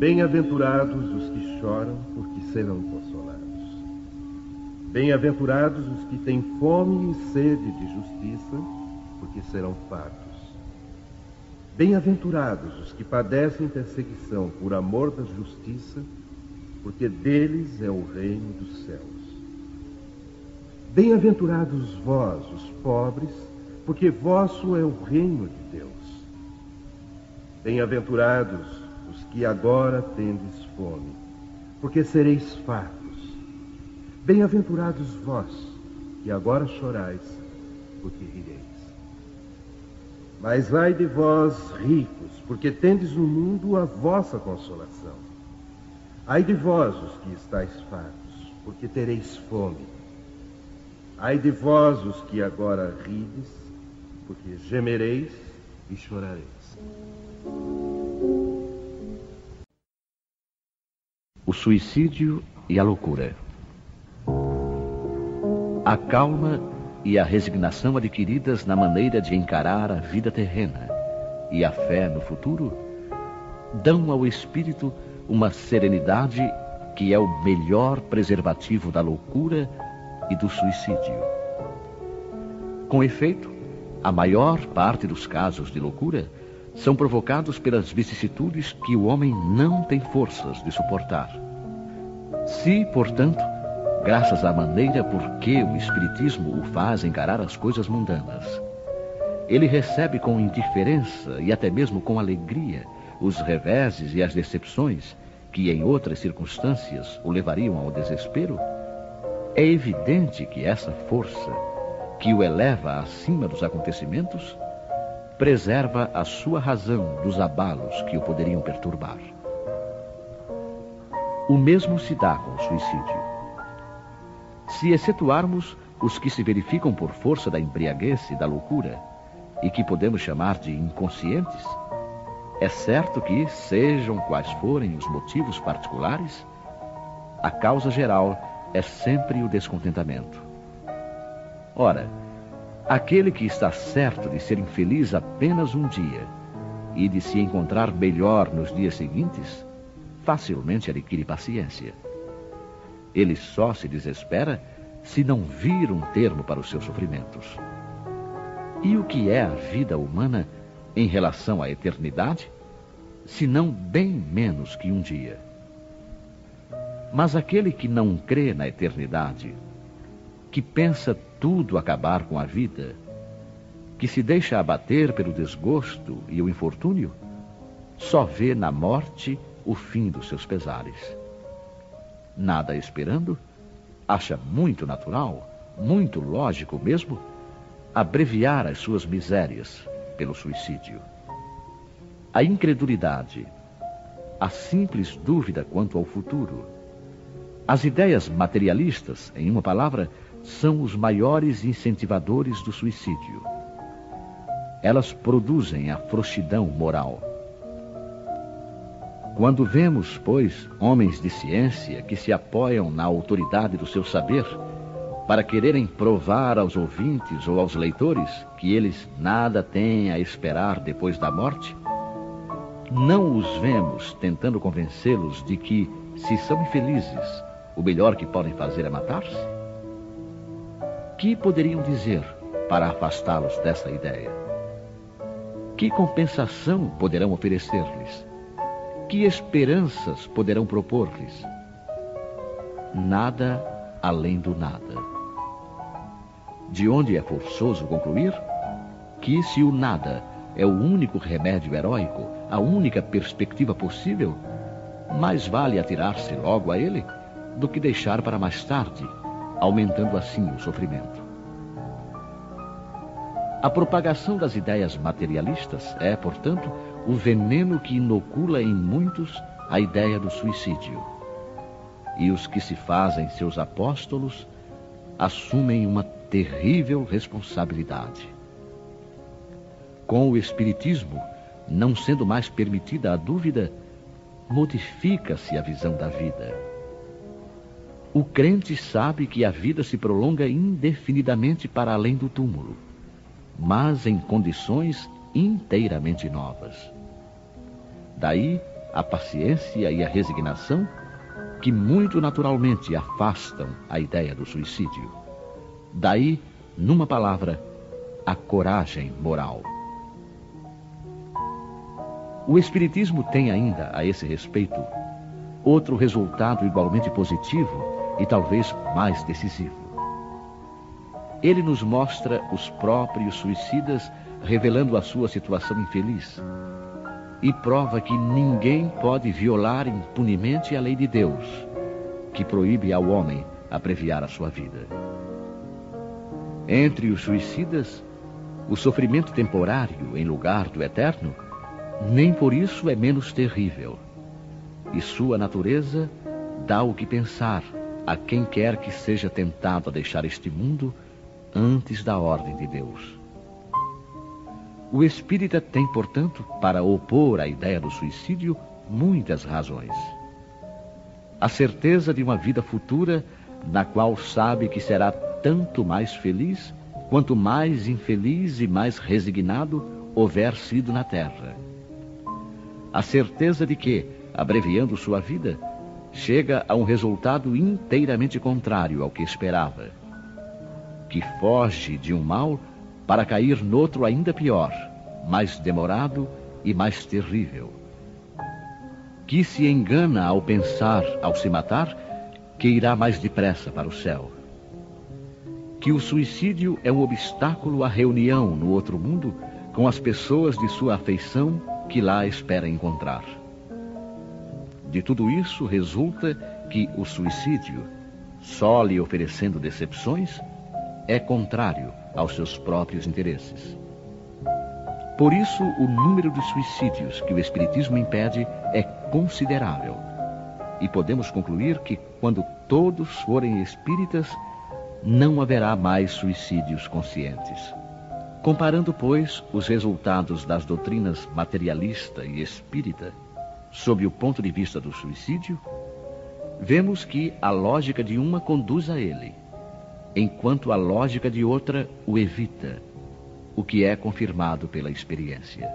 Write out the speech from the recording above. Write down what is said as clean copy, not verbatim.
Bem-aventurados os que choram, porque serão consolados. Bem-aventurados os que têm fome e sede de justiça, porque serão fartos. Bem-aventurados os que padecem perseguição por amor da justiça, porque deles é o reino dos céus. Bem-aventurados vós, os pobres, porque vosso é o reino de Deus. Bem-aventurados os que agora tendes fome, porque sereis fartos. Bem-aventurados vós, que agora chorais, porque rireis. Mas ai de vós, ricos, porque tendes no mundo a vossa consolação. Ai de vós, os que estáis fartos, porque tereis fome. Ai de vós, os que agora rides, porque gemereis e chorareis. O suicídio e a loucura. A calma e a resignação adquiridas na maneira de encarar a vida terrena e a fé no futuro dão ao espírito uma serenidade que é o melhor preservativo da loucura e do suicídio. Com efeito, a maior parte dos casos de loucura são provocados pelas vicissitudes que o homem não tem forças de suportar. Se, portanto, graças à maneira por que o Espiritismo o faz encarar as coisas mundanas, ele recebe com indiferença e até mesmo com alegria os reveses e as decepções que em outras circunstâncias o levariam ao desespero, é evidente que essa força que o eleva acima dos acontecimentos preserva a sua razão dos abalos que o poderiam perturbar. O mesmo se dá com o suicídio. Se excetuarmos os que se verificam por força da embriaguez e da loucura, e que podemos chamar de inconscientes, é certo que, sejam quais forem os motivos particulares, a causa geral é sempre o descontentamento. Ora, aquele que está certo de ser infeliz apenas um dia e de se encontrar melhor nos dias seguintes, facilmente adquire paciência. Ele só se desespera se não vir um termo para os seus sofrimentos. E o que é a vida humana em relação à eternidade, se não bem menos que um dia? Mas aquele que não crê na eternidade, que pensa tudo acabar com a vida, que se deixa abater pelo desgosto e o infortúnio, só vê na morte o fim dos seus pesares. Nada esperando, acha muito natural, muito lógico mesmo, abreviar as suas misérias pelo suicídio. A incredulidade, a simples dúvida quanto ao futuro, as ideias materialistas, em uma palavra, são os maiores incentivadores do suicídio. Elas produzem a frouxidão moral. Quando vemos, pois, homens de ciência que se apoiam na autoridade do seu saber para quererem provar aos ouvintes ou aos leitores que eles nada têm a esperar depois da morte, não os vemos tentando convencê-los de que, se são infelizes, o melhor que podem fazer é matar-se? Que poderiam dizer para afastá-los dessa ideia? Que compensação poderão oferecer-lhes? Que esperanças poderão propor-lhes? Nada além do nada. De onde é forçoso concluir que, se o nada é o único remédio heróico, a única perspectiva possível, mais vale atirar-se logo a ele do que deixar para mais tarde, aumentando assim o sofrimento. A propagação das ideias materialistas é, portanto, o veneno que inocula em muitos a ideia do suicídio. E os que se fazem seus apóstolos assumem uma terrível responsabilidade. Com o Espiritismo, não sendo mais permitida a dúvida, modifica-se a visão da vida. O crente sabe que a vida se prolonga indefinidamente para além do túmulo, mas em condições inteiramente novas. Daí a paciência e a resignação que muito naturalmente afastam a ideia do suicídio. Daí, numa palavra, a coragem moral. O Espiritismo tem ainda, a esse respeito, outro resultado igualmente positivo e talvez mais decisivo. Ele nos mostra os próprios suicidas revelando a sua situação infeliz e prova que ninguém pode violar impunemente a lei de Deus, que proíbe ao homem abreviar a sua vida. Entre os suicidas, o sofrimento temporário em lugar do eterno, nem por isso é menos terrível, e sua natureza dá o que pensar a quem quer que seja tentado a deixar este mundo antes da ordem de Deus. O espírita tem, portanto, para opor à ideia do suicídio, muitas razões. A certeza de uma vida futura, na qual sabe que será tanto mais feliz, quanto mais infeliz e mais resignado houver sido na terra. A certeza de que, abreviando sua vida, chega a um resultado inteiramente contrário ao que esperava, que foge de um mal para cair noutro ainda pior, mais demorado e mais terrível, que se engana ao pensar, ao se matar, que irá mais depressa para o céu, que o suicídio é um obstáculo à reunião no outro mundo com as pessoas de sua afeição que lá espera encontrar. De tudo isso resulta que o suicídio, só lhe oferecendo decepções, é contrário aos seus próprios interesses. Por isso, o número de suicídios que o Espiritismo impede é considerável. E podemos concluir que, quando todos forem espíritas, não haverá mais suicídios conscientes. Comparando, pois, os resultados das doutrinas materialista e espírita, sob o ponto de vista do suicídio, vemos que a lógica de uma conduz a ele, enquanto a lógica de outra o evita, o que é confirmado pela experiência.